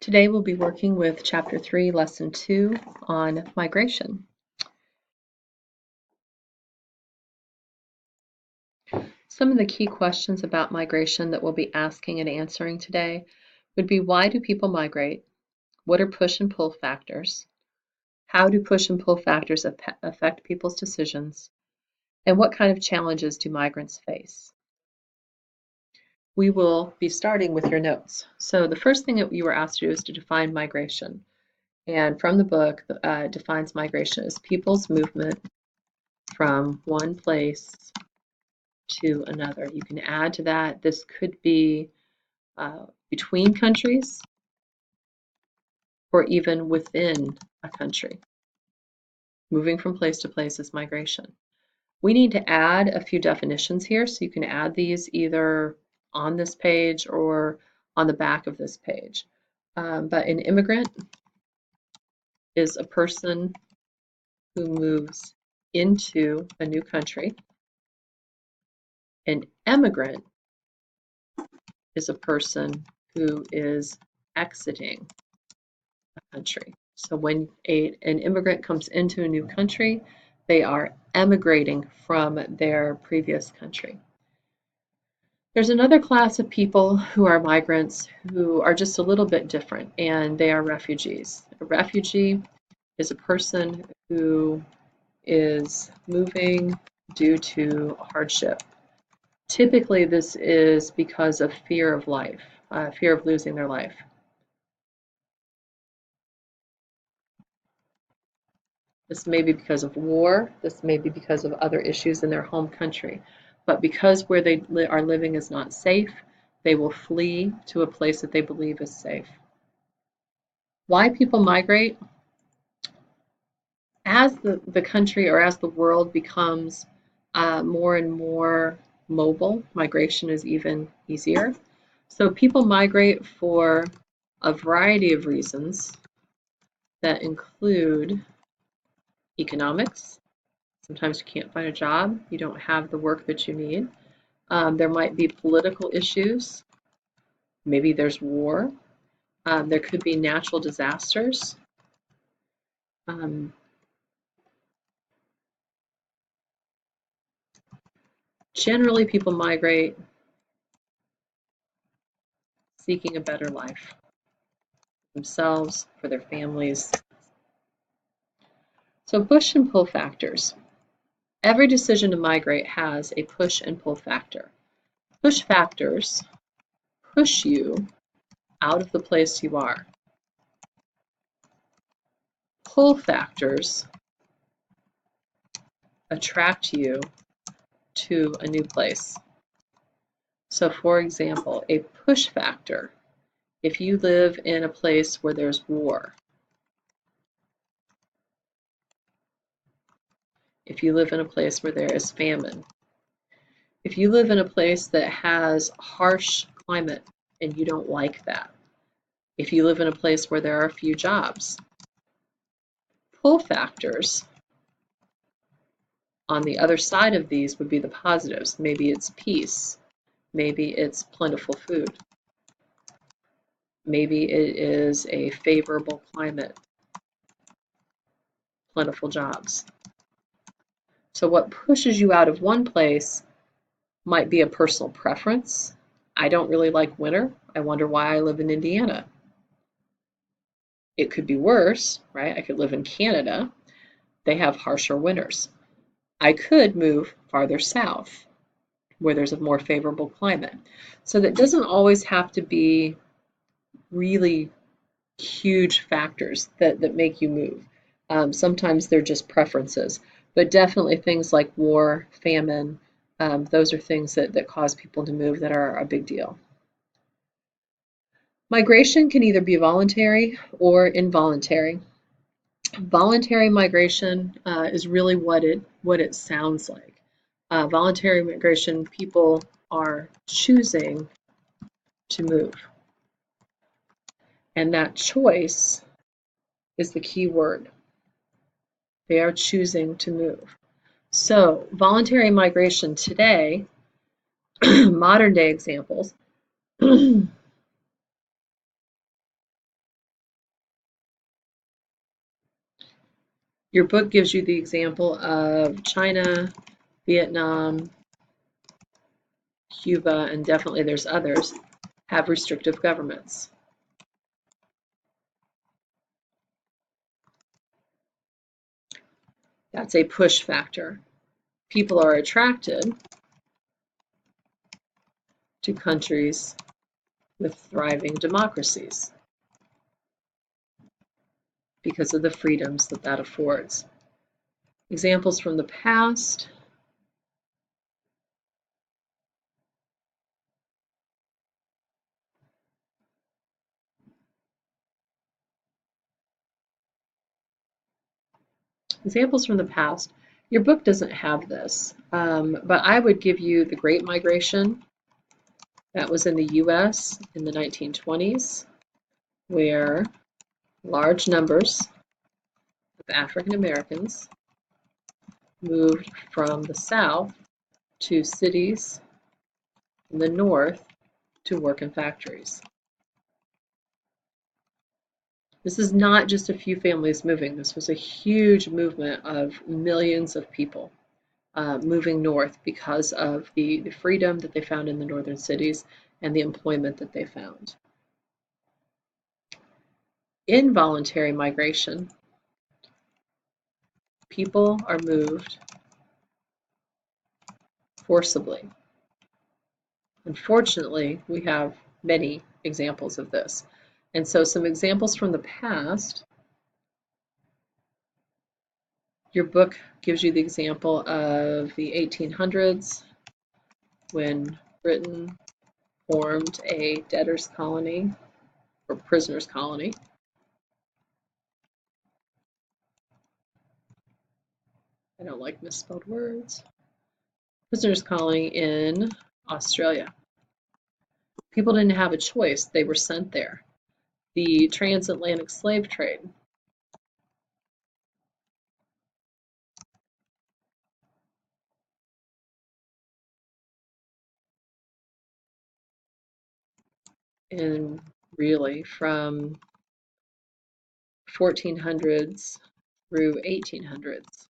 Today we'll be working with Chapter 3, Lesson 2 on migration. Some of the key questions about migration that we'll be asking and answering today would be, why do people migrate? What are push and pull factors? How do push and pull factors affect people's decisions? And what kind of challenges do migrants face? We will be starting with your notes. So the first thing that you were asked to do is to define migration. And from the book, defines migration as people's movement from one place to another. You can add to that, this could be between countries or even within a country. Moving from place to place is migration. We need to add a few definitions here, so you can add these either on this page or on the back of this page. But an immigrant is a person who moves into a new country. An emigrant is a person who is exiting a country. So when an immigrant comes into a new country, they are emigrating from their previous country. There's another class of people who are migrants who are just a little bit different, and they are refugees. A refugee is a person who is moving due to hardship. Typically, this is because of fear of life, fear of losing their life. This may be because of war, this may be because of other issues in their home country. But because where they are living is not safe, they will flee to a place that they believe is safe. Why people migrate? As the country or as the world becomes more and more mobile, migration is even easier. So people migrate for a variety of reasons that include economics. Sometimes you can't find a job, you don't have the work that you need. There might be political issues. Maybe there's war. There could be natural disasters. Generally, people migrate seeking a better life for themselves, for their families. So push and pull factors. Every decision to migrate has a push and pull factor. Push factors push you out of the place you are. Pull factors attract you to a new place. So for example, a push factor, if you live in a place where there's war, if you live in a place where there is famine, if you live in a place that has harsh climate and you don't like that, if you live in a place where there are few jobs, pull factors on the other side of these would be the positives. Maybe it's peace, maybe it's plentiful food, maybe it is a favorable climate, plentiful jobs. So what pushes you out of one place might be a personal preference. I don't really like winter. I wonder why I live in Indiana. It could be worse, right? I could live in Canada. They have harsher winters. I could move farther south where there's a more favorable climate. So that doesn't always have to be really huge factors that make you move. Sometimes they're just preferences, but definitely things like war, famine, those are things that cause people to move that are a big deal. Migration can either be voluntary or involuntary. Voluntary migration is really what it sounds like. Voluntary migration, people are choosing to move. And that choice is the key word. They are choosing to move. So voluntary migration today, modern day examples, Your book gives you the example of China, Vietnam, Cuba, and definitely there's others, have restrictive governments. That's a push factor. People are attracted to countries with thriving democracies because of the freedoms that that affords. Examples from the past. Examples from the past. Your book doesn't have this, but I would give you the Great Migration. That was in the US in the 1920s, where large numbers of African Americans moved from the South to cities in the North to work in factories. This is not just a few families moving. This was a huge movement of millions of people moving north because of the freedom that they found in the northern cities and the employment that they found. Involuntary migration. People are moved forcibly. Unfortunately, we have many examples of this. And so some examples from the past. Your book gives you the example of the 1800s when Britain formed a debtors' colony or prisoners' colony. I don't like misspelled words. Prisoners' colony in Australia. People didn't have a choice, they were sent there. The transatlantic slave trade. And really from 1400s through 1800s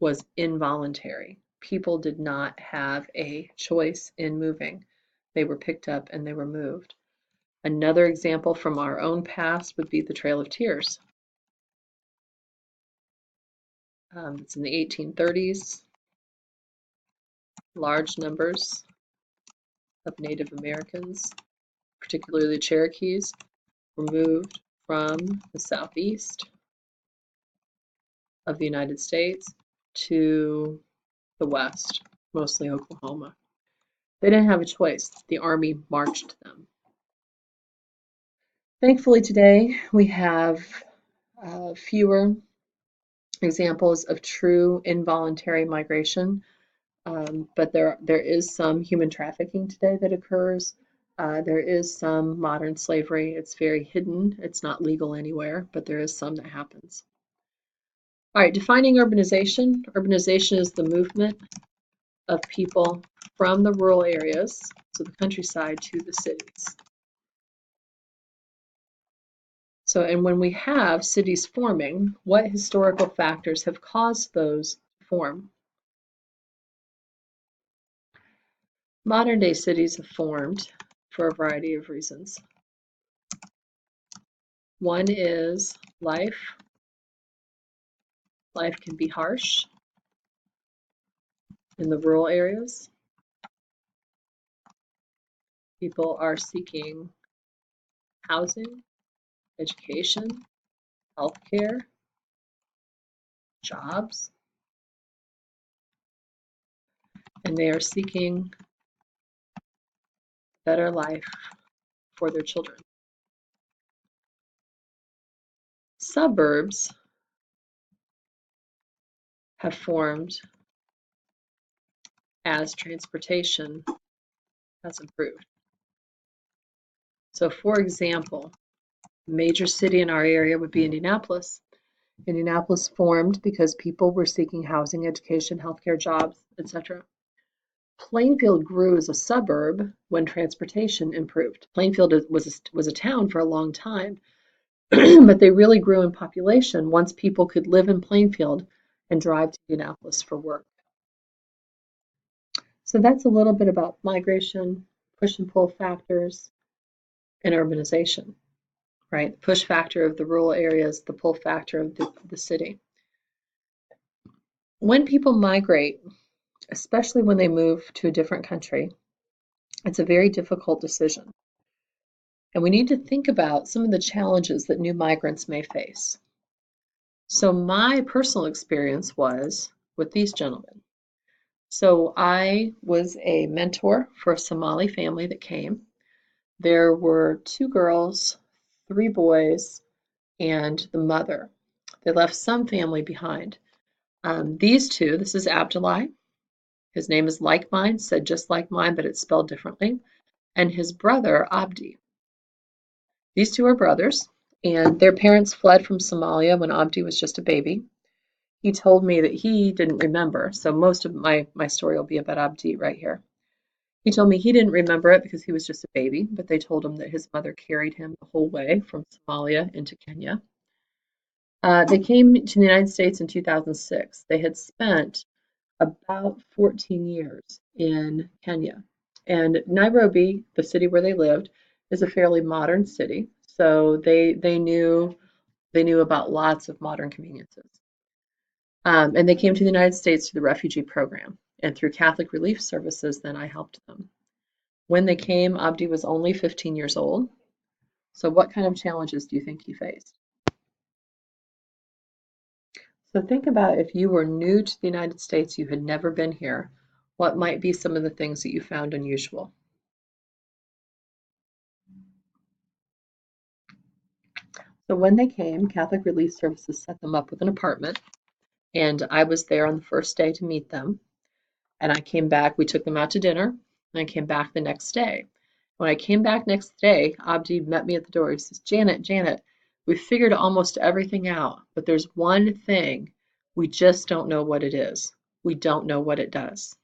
was involuntary. People did not have a choice in moving. They were picked up and they were moved. Another example from our own past would be the Trail of Tears. It's in the 1830s. Large numbers of Native Americans, particularly the Cherokees, were moved from the southeast of the United States to the west, mostly Oklahoma. They didn't have a choice. The Army marched them. Thankfully today we have fewer examples of true involuntary migration, but there is some human trafficking today that occurs. There is some modern slavery. It's very hidden. It's not legal anywhere, but there is some that happens. All right, defining urbanization. Urbanization is the movement of people from the rural areas, so the countryside, to the cities. So, and when we have cities forming, what historical factors have caused those to form? Modern day cities have formed for a variety of reasons. One is life. Life can be harsh in the rural areas. People are seeking housing, education, healthcare, jobs, and they are seeking better life for their children. Suburbs have formed as transportation has improved. So for example, a major city in our area would be Indianapolis. Indianapolis formed because people were seeking housing, education, healthcare, jobs, etc. Plainfield grew as a suburb when transportation improved. Plainfield was a town for a long time, but they really grew in population once people could live in Plainfield and drive to Indianapolis for work. So that's a little bit about migration, push and pull factors, and urbanization, right? The push factor of the rural areas, the pull factor of the city. When people migrate, especially when they move to a different country, it's a very difficult decision. And we need to think about some of the challenges that new migrants may face. So my personal experience was with these gentlemen. So I was a mentor for a Somali family that came. There were 2 girls, 3 boys, and the mother. They left some family behind. These 2, this is Abdullah. His name is like mine, said just like mine, but it's spelled differently. And his brother, Abdi. These 2 are brothers, and their parents fled from Somalia when Abdi was just a baby. He told me that he didn't remember, so most of my story will be about Abdi right here. He told me he didn't remember it because he was just a baby, but they told him that his mother carried him the whole way from Somalia into Kenya. They came to the United States in 2006. They had spent about 14 years in Kenya. And Nairobi, the city where they lived, is a fairly modern city. So they knew about lots of modern conveniences. And they came to the United States through the refugee program. And through Catholic Relief Services, then I helped them. When they came, Abdi was only 15 years old. So what kind of challenges do you think he faced? So think about if you were new to the United States, you had never been here, what might be some of the things that you found unusual? So when they came, Catholic Relief Services set them up with an apartment, and I was there on the first day to meet them. And I came back, we took them out to dinner, and I came back the next day. When I came back next day, Abdi met me at the door. He says, Janet, we figured almost everything out, but there's one thing, we just don't know what it is. We don't know what it does.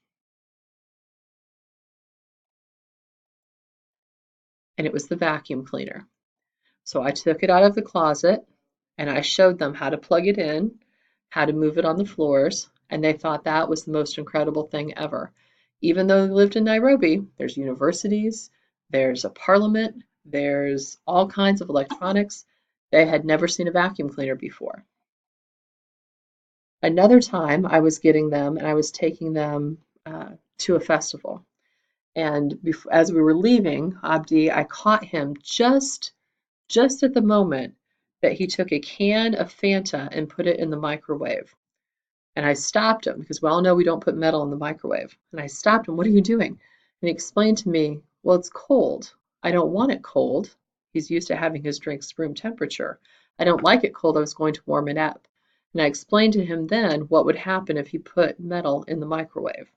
And it was the vacuum cleaner. So I took it out of the closet and I showed them how to plug it in, how to move it on the floors, and they thought that was the most incredible thing ever. Even though they lived in Nairobi, there's universities, there's a parliament, there's all kinds of electronics. They had never seen a vacuum cleaner before. Another time I was getting them and I was taking them to a festival. And as we were leaving, Abdi, I caught him just at the moment that he took a can of Fanta and put it in the microwave. And I stopped him because we all know we don't put metal in the microwave. And I stopped him, what are you doing? And he explained to me, well, it's cold. I don't want it cold. He's used to having his drinks room temperature. I don't like it cold. I was going to warm it up. And I explained to him then what would happen if he put metal in the microwave.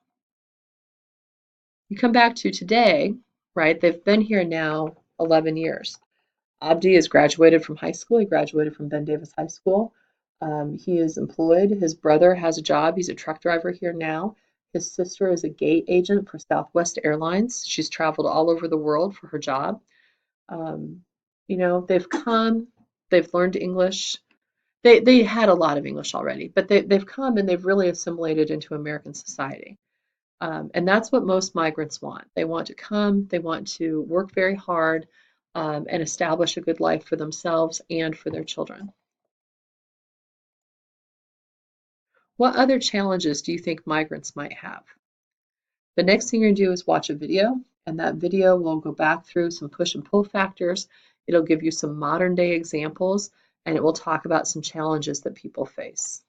You come back to today, right? They've been here now 11 years. Abdi has graduated from high school. He graduated from Ben Davis High School. He is employed. His brother has a job. He's a truck driver here now. His sister is a gate agent for Southwest Airlines. She's traveled all over the world for her job. They've come, they've learned English. They had a lot of English already, but they've come and they've really assimilated into American society. And that's what most migrants want. They want to come, they want to work very hard, and establish a good life for themselves and for their children. What other challenges do you think migrants might have? The next thing you're going to do is watch a video, and that video will go back through some push and pull factors. It'll give you some modern day examples, and it will talk about some challenges that people face.